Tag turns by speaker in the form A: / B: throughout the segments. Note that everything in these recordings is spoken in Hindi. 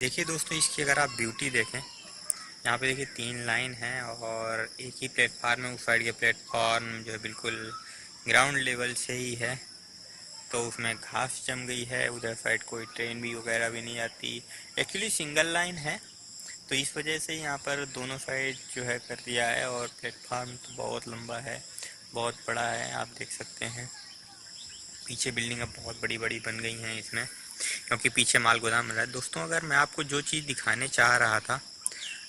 A: देखिए दोस्तों, इसकी अगर आप ब्यूटी देखें, यहाँ पे देखिए 3 लाइन है और एक ही प्लेटफार्म है। उस साइड के प्लेटफॉर्म जो है बिल्कुल ग्राउंड लेवल से ही है, तो उसमें घास जम गई है। उधर साइड कोई ट्रेन भी वगैरह भी नहीं आती। एक्चुअली सिंगल लाइन है, तो इस वजह से यहाँ पर दोनों साइड जो है कर दिया है। और प्लेटफार्म तो बहुत लंबा है, बहुत बड़ा है, आप देख सकते हैं। पीछे बिल्डिंग अब बहुत बड़ी बड़ी बन गई हैं इसमें, क्योंकि पीछे माल गोदाम बन रहा है। दोस्तों, अगर मैं आपको जो चीज़ दिखाने चाह रहा था,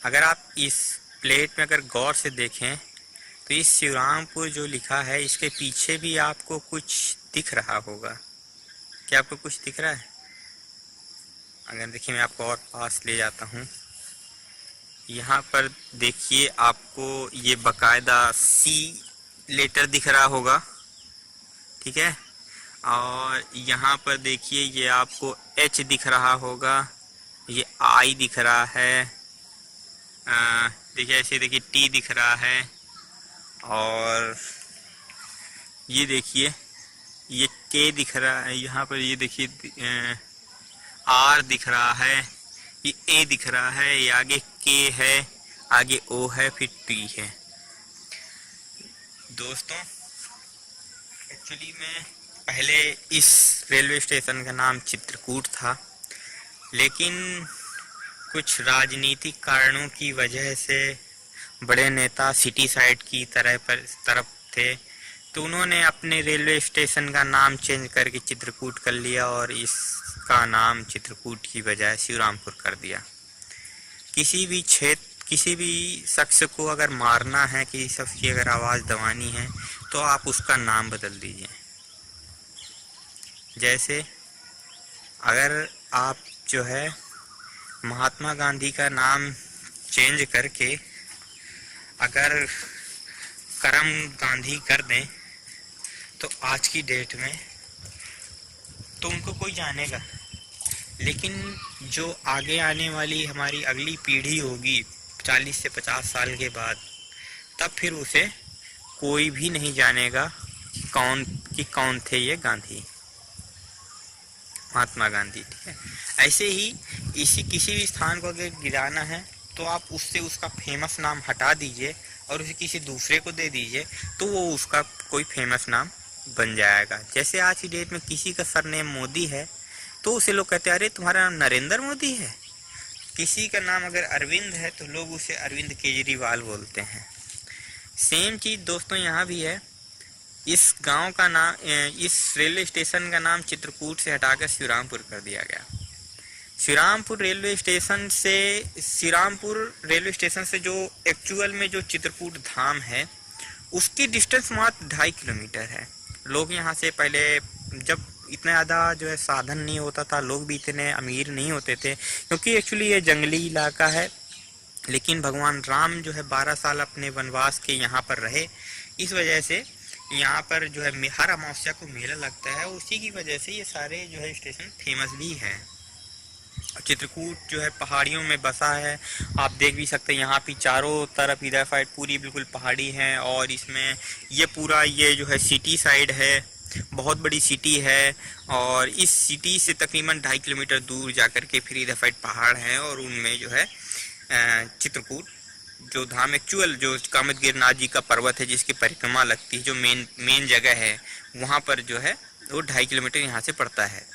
A: अगर आप इस प्लेट में अगर गौर से देखें तो इस शिवरामपुर जो लिखा है, इसके पीछे भी आपको कुछ दिख रहा होगा। क्या आपको कुछ दिख रहा है? अगर देखिए, मैं आपको और पास ले जाता हूँ। यहाँ पर देखिए, आपको ये बकायदा सी लेटर दिख रहा होगा, ठीक है। और यहाँ पर देखिए, ये आपको एच दिख रहा होगा, ये आई दिख रहा है, देखिए ऐसे, देखिए टी दिख रहा है। और ये देखिए, ये के दिख रहा है यहाँ पर, ये देखिए आर दिख रहा है, ये ए दिख रहा है, ये आगे के है, आगे ओ है, फिर टी है। दोस्तों, एक्चुअली में पहले इस रेलवे स्टेशन का नाम चित्रकूट था, लेकिन कुछ राजनीतिक कारणों की वजह से बड़े नेता सिटी साइड की तरफ थे, तो उन्होंने अपने रेलवे स्टेशन का नाम चेंज करके चित्रकूट कर लिया और इसका नाम चित्रकूट की बजाय शिवरामपुर कर दिया। किसी भी शख्स को अगर मारना है, किसी शख्स की अगर आवाज़ दबानी है, तो आप उसका नाम बदल दीजिए। जैसे अगर आप जो है महात्मा गांधी का नाम चेंज करके अगर करम गांधी कर दें, तो आज की डेट में तो उनको कोई जानेगा, लेकिन जो आगे आने वाली हमारी अगली पीढ़ी होगी 40 से 50 साल के बाद, तब फिर उसे कोई भी नहीं जानेगा कौन थे ये गांधी, महात्मा गांधी, ठीक है। ऐसे ही किसी भी स्थान को अगर गिराना है, तो आप उससे उसका फेमस नाम हटा दीजिए और उसे किसी दूसरे को दे दीजिए, तो वो उसका कोई फेमस नाम बन जाएगा। जैसे आज की डेट में किसी का सरनेम मोदी है, तो उसे लोग कहते हैं, अरे तुम्हारा नाम नरेंद्र मोदी है। किसी का नाम अगर अरविंद है, तो लोग उसे अरविंद केजरीवाल बोलते हैं। सेम चीज़ दोस्तों यहाँ भी है। इस गांव का नाम, इस रेलवे स्टेशन का नाम चित्रकूट से हटाकर शिवरामपुर कर दिया गया। श्रीरामपुर रेलवे स्टेशन से जो एक्चुअल में जो चित्रकूट धाम है, उसकी डिस्टेंस मात्र 2.5 किलोमीटर है। लोग यहाँ से पहले, जब इतना ज़्यादा जो है साधन नहीं होता था, लोग भी इतने अमीर नहीं होते थे, क्योंकि एक्चुअली ये जंगली इलाका है। लेकिन भगवान राम जो है 12 साल अपने वनवास के यहाँ पर रहे, इस वजह से यहाँ पर जो है हर अमावस्या को मेला लगता है। उसी की वजह से ये सारे जो है स्टेशन फेमस भी हैं। चित्रकूट जो है पहाड़ियों में बसा है, आप देख भी सकते हैं। यहाँ पे चारों तरफ इधर साइड पूरी बिल्कुल पहाड़ी है, और इसमें ये पूरा ये जो है सिटी साइड है, बहुत बड़ी सिटी है। और इस सिटी से तकरीबन 2.5 किलोमीटर दूर जाकर के फिर इधर साइड पहाड़ हैं, और उनमें जो है चित्रकूट जो धाम एक्चुअल जो कामत गिरनाथ जी का पर्वत है, जिसकी परिक्रमा लगती है, जो मेन जगह है, वहाँ पर जो है वो 2.5 किलोमीटर यहाँ से पड़ता है।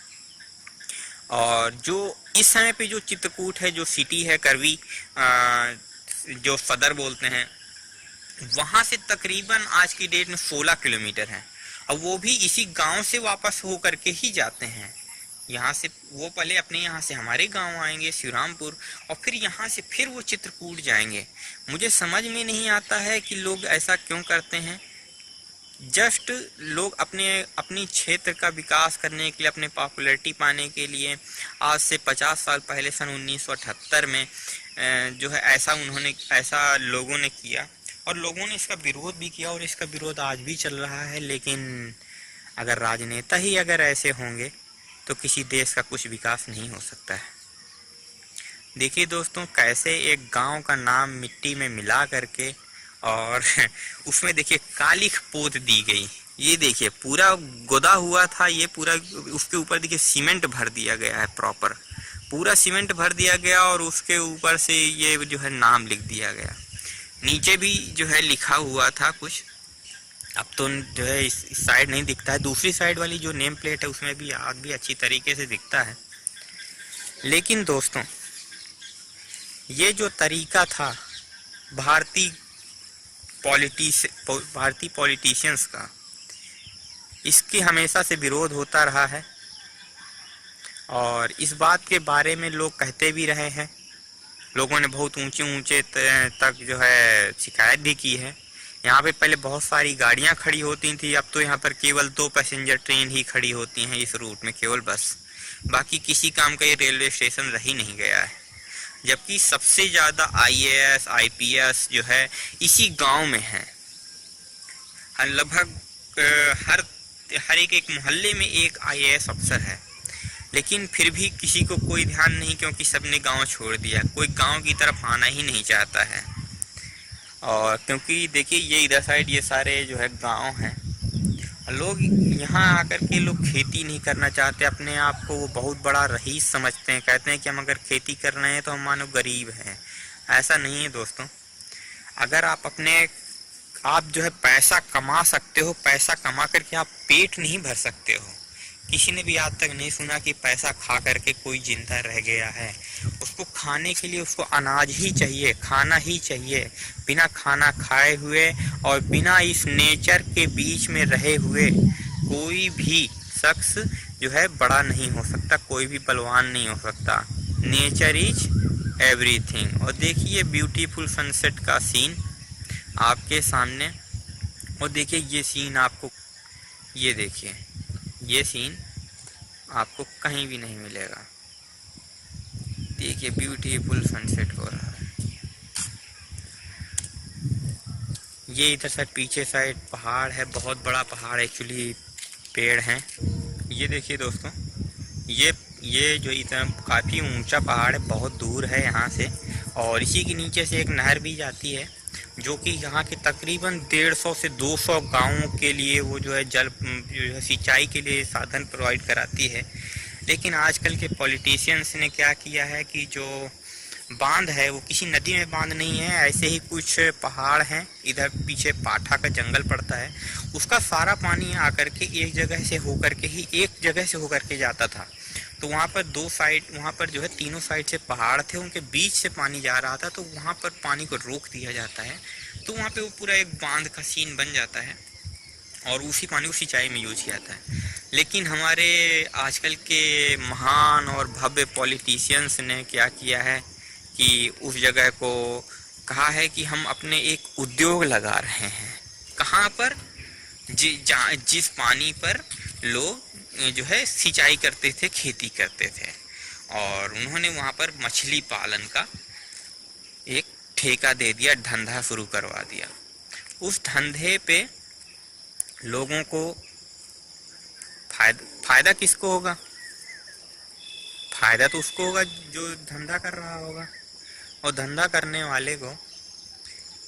A: और जो इस समय पे जो चित्रकूट है, जो सिटी है, करवी जो सदर बोलते हैं, वहाँ से तकरीबन आज की डेट में 16 किलोमीटर है। अब वो भी इसी गांव से वापस हो करके ही जाते हैं। यहाँ से वो पहले अपने यहाँ से हमारे गांव आएंगे शिवरामपुर, और फिर यहाँ से फिर वो चित्रकूट जाएंगे। मुझे समझ में नहीं आता है कि लोग ऐसा क्यों करते हैं। जस्ट लोग अपनी क्षेत्र का विकास करने के लिए, अपने पॉपुलैरिटी पाने के लिए, आज से 50 साल पहले सन 1978 में जो है ऐसा लोगों ने किया, और लोगों ने इसका विरोध भी किया, और इसका विरोध आज भी चल रहा है। लेकिन अगर राजनेता ही अगर ऐसे होंगे, तो किसी देश का कुछ विकास नहीं हो सकता है। देखिए दोस्तों, कैसे एक गांव का नाम मिट्टी में मिला करके, और उसमें देखिए कालिख पोत दी गई। ये देखिए पूरा गोदा हुआ था, ये पूरा उसके ऊपर देखिए सीमेंट भर दिया गया है, प्रॉपर पूरा सीमेंट भर दिया गया और उसके ऊपर से ये जो है नाम लिख दिया गया। नीचे भी जो है लिखा हुआ था कुछ, अब तो जो है इस साइड नहीं दिखता है, दूसरी साइड वाली जो नेम प्लेट है उसमें भी आज भी अच्छी तरीके से दिखता है। लेकिन दोस्तों, ये जो तरीका था भारतीय पॉलिटिशियंस का, इसकी हमेशा से विरोध होता रहा है और इस बात के बारे में लोग कहते भी रहे हैं। लोगों ने बहुत ऊंचे ऊंचे तक जो है शिकायत भी की है। यहाँ पे पहले बहुत सारी गाड़ियाँ खड़ी होती थी, अब तो यहाँ पर केवल 2 पैसेंजर ट्रेन ही खड़ी होती हैं इस रूट में, केवल बस। बाकी किसी काम का ये रेलवे स्टेशन रह ही नहीं गया है। जबकि सबसे ज़्यादा IAS IPS जो है इसी गांव में है। लगभग हर एक मोहल्ले में एक IAS अफसर है, लेकिन फिर भी किसी को कोई ध्यान नहीं, क्योंकि सबने गांव छोड़ दिया। कोई गांव की तरफ आना ही नहीं चाहता है। और क्योंकि देखिए ये इधर साइड ये सारे जो है गांव हैं, लोग यहाँ आकर के लोग खेती नहीं करना चाहते। अपने आप को वो बहुत बड़ा रईस समझते हैं, कहते हैं कि हम अगर खेती कर रहे हैं तो हम मानो गरीब हैं। ऐसा नहीं है दोस्तों। अगर आप जो है पैसा कमा सकते हो, पैसा कमा करके आप पेट नहीं भर सकते हो। किसी ने भी आज तक नहीं सुना कि पैसा खा करके कोई जिंदा रह गया है। उसको खाने के लिए उसको अनाज ही चाहिए, खाना ही चाहिए। बिना खाना खाए हुए और बिना इस नेचर के बीच में रहे हुए कोई भी शख्स जो है बड़ा नहीं हो सकता, कोई भी बलवान नहीं हो सकता। Nature is everything. और देखिए ब्यूटीफुल सनसेट का सीन आपके सामने। और देखिए ये सीन आपको, ये देखिए ये सीन आपको कहीं भी नहीं मिलेगा। देखिए ब्यूटीफुल सनसेट हो रहा है। ये इधर साइड पीछे साइड पहाड़ है, बहुत बड़ा पहाड़, एक्चुअली पेड़ हैं। ये देखिए दोस्तों, ये जो इतना काफ़ी ऊंचा पहाड़ है, बहुत दूर है यहाँ से। और इसी के नीचे से एक नहर भी जाती है, जो कि यहाँ के तकरीबन 150 से 200 गांवों के लिए वो जो है जो है सिंचाई के लिए साधन प्रोवाइड कराती है। लेकिन आजकल के पॉलिटिशियंस ने क्या किया है कि जो बांध है वो किसी नदी में बांध नहीं है, ऐसे ही कुछ पहाड़ हैं, इधर पीछे पाठा का जंगल पड़ता है, उसका सारा पानी आकर के एक जगह से होकर के जाता था। तो वहाँ पर 2 साइड, वहाँ पर जो है तीनों साइड से पहाड़ थे, उनके बीच से पानी जा रहा था, तो वहाँ पर पानी को रोक दिया जाता है। तो वहाँ पे वो पूरा एक बांध का सीन बन जाता है और उसी पानी को सिंचाई में यूज किया जाता है। लेकिन हमारे आजकल के महान और भव्य पॉलिटिशियंस ने क्या किया है कि उस जगह को कहा है कि हम अपने एक उद्योग लगा रहे हैं। कहाँ पर? जिस पानी पर लोग जो है सिंचाई करते थे, खेती करते थे, और उन्होंने वहाँ पर मछली पालन का एक ठेका दे दिया, धंधा शुरू करवा दिया। उस धंधे पे लोगों को फायदा किसको होगा? फायदा तो उसको होगा जो धंधा कर रहा होगा। और धंधा करने वाले को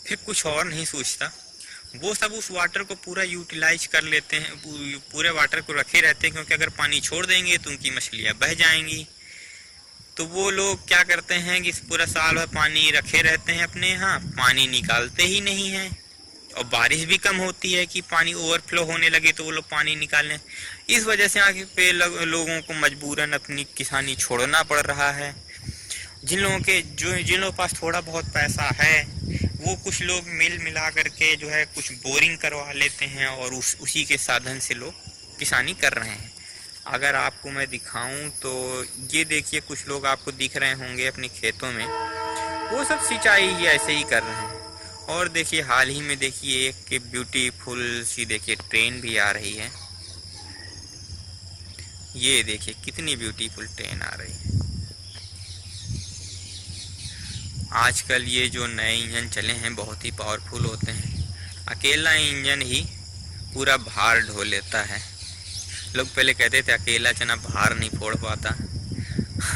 A: फिर कुछ और नहीं सोचता, वो सब उस वाटर को पूरा यूटिलाइज कर लेते हैं, पूरे वाटर को रखे रहते हैं, क्योंकि अगर पानी छोड़ देंगे तो उनकी मछलियाँ बह जाएंगी। तो वो लोग क्या करते हैं कि पूरा साल भर पानी रखे रहते हैं अपने यहाँ, पानी निकालते ही नहीं हैं। और बारिश भी कम होती है कि पानी ओवरफ्लो होने लगे तो वो लोग पानी निकालें। इस वजह से आगे पे लोगों को मजबूरन अपनी किसानी छोड़ना पड़ रहा है। जिन लोगों के पास थोड़ा बहुत पैसा है, वो कुछ लोग मिला करके जो है कुछ बोरिंग करवा लेते हैं और उसी के साधन से लोग किसानी कर रहे हैं। अगर आपको मैं दिखाऊं तो ये देखिए, कुछ लोग आपको दिख रहे होंगे अपने खेतों में, वो सब सिंचाई ही ऐसे ही कर रहे हैं। और देखिए हाल ही में देखिए एक ब्यूटीफुल सी देखिए ट्रेन भी आ रही है। ये देखिए कितनी ब्यूटीफुल ट्रेन आ रही है। आजकल ये जो नए इंजन चले हैं बहुत ही पावरफुल होते हैं। अकेला इंजन ही पूरा भार ढो लेता है। लोग पहले कहते थे अकेला चना भार नहीं फोड़ पाता।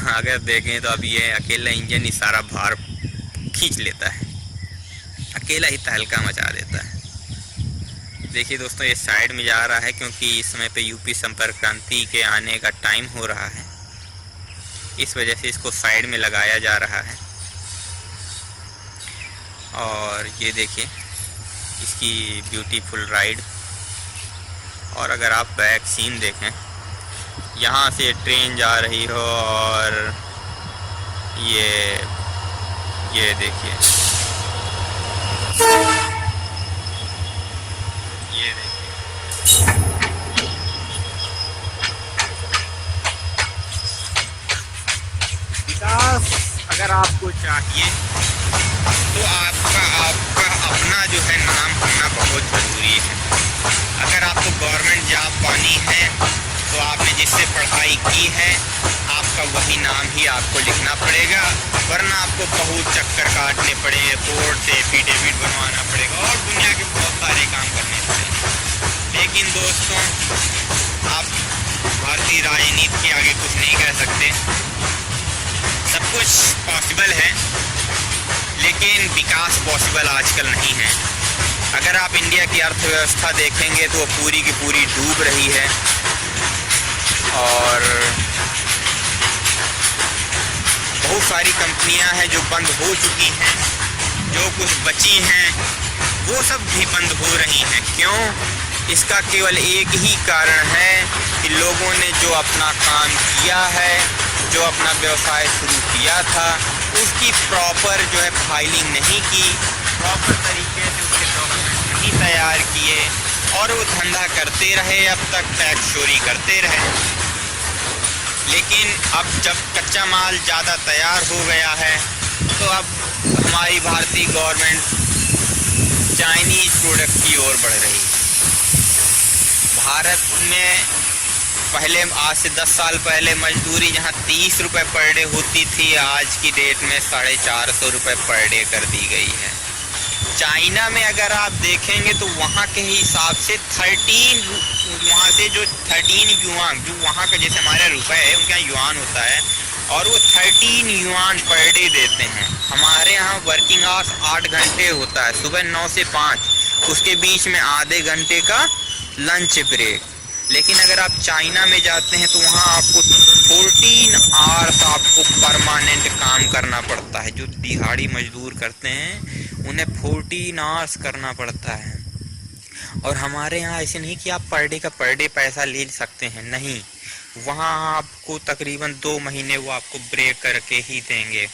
A: अगर देखें तो अब ये अकेला इंजन ही सारा भार खींच लेता है, अकेला ही तहलका मचा देता है। देखिए दोस्तों, ये साइड में जा रहा है क्योंकि इस समय पे यूपी संपर्क क्रांति के आने का टाइम हो रहा है। इस वजह से इसको साइड में लगाया जा रहा है। और ये देखिए इसकी ब्यूटीफुल राइड। और अगर आप बैक सीन देखें, यहाँ से ट्रेन जा रही हो और ये देखिए, ये देखिए। विकास अगर आपको चाहिए तो आपका अपना जो है नाम होना बहुत ज़रूरी है। अगर आपको गवर्नमेंट जॉब पानी है तो आपने जिससे पढ़ाई की है आपका वही नाम ही आपको लिखना पड़ेगा, वरना आपको बहुत चक्कर काटने पड़ेंगे, कोर्ट से एफिडेविट बनवाना पड़ेगा और दुनिया के बहुत सारे काम करने पड़ेंगे। लेकिन दोस्तों, आप भारतीय राजनीति के आगे कुछ नहीं कह सकते। सब कुछ पॉसिबल है, लेकिन विकास पॉसिबल आजकल नहीं है। अगर आप इंडिया की अर्थव्यवस्था देखेंगे तो वो पूरी की पूरी डूब रही है और बहुत सारी कंपनियां हैं जो बंद हो चुकी हैं, जो कुछ बची हैं वो सब भी बंद हो रही हैं। क्यों? इसका केवल एक ही कारण है कि लोगों ने जो अपना काम किया है, जो अपना व्यवसाय शुरू किया था, उसकी प्रॉपर जो है फाइलिंग नहीं की, प्रॉपर तरीके से उसके डॉक्यूमेंट नहीं तैयार किए और वो धंधा करते रहे, अब तक टैक्स चोरी करते रहे। लेकिन अब जब कच्चा माल ज़्यादा तैयार हो गया है तो अब हमारी भारतीय गवर्नमेंट चाइनीज़ प्रोडक्ट की ओर बढ़ रही है। भारत में पहले, आज से 10 साल पहले मजदूरी जहां 30 रुपये पर डे होती थी, आज की डेट में 450 रुपये पर डे कर दी गई है। चाइना में अगर आप देखेंगे तो वहाँ के हिसाब से 13, वहाँ से जो 13 युआन, जो वहाँ का जैसे हमारा रुपये है उनके यहाँ युआन होता है, और वो 13 युआन पर डे देते हैं। हमारे यहाँ वर्किंग आवर्स 8 घंटे होता है, सुबह 9 से 5, उसके बीच में आधे घंटे का लंच ब्रेक। लेकिन अगर आप चाइना में जाते हैं तो वहाँ आपको 14 आवर्स आपको परमानेंट काम करना पड़ता है। जो दिहाड़ी मजदूर करते हैं उन्हें 14 आवर्स करना पड़ता है। और हमारे यहाँ ऐसे नहीं कि आप पर डे का पर डे पैसा ले सकते हैं, नहीं, वहाँ आपको तकरीबन 2 महीने वो आपको ब्रेक करके ही देंगे।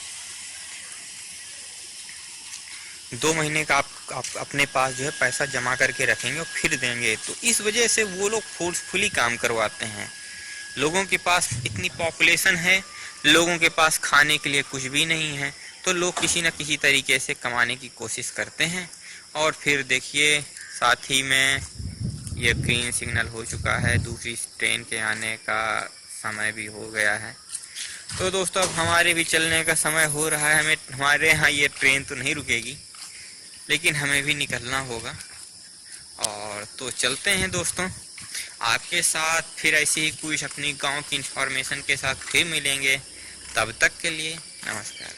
A: 2 महीने का आप अपने पास जो है पैसा जमा करके रखेंगे और फिर देंगे। तो इस वजह से वो लोग फोर्सफुली काम करवाते हैं। लोगों के पास इतनी पॉपुलेशन है, लोगों के पास खाने के लिए कुछ भी नहीं है, तो लोग किसी न किसी तरीके से कमाने की कोशिश करते हैं। और फिर देखिए साथ ही में ये ग्रीन सिग्नल हो चुका है, दूसरी ट्रेन के आने का समय भी हो गया है। तो दोस्तों अब हमारे भी चलने का समय हो रहा है। हमारे यहाँ ये ट्रेन तो नहीं रुकेगी, लेकिन हमें भी निकलना होगा। और तो चलते हैं दोस्तों, आपके साथ फिर ऐसे ही कुछ अपनी गांव की इंफॉर्मेशन के साथ फिर मिलेंगे। तब तक के लिए नमस्कार।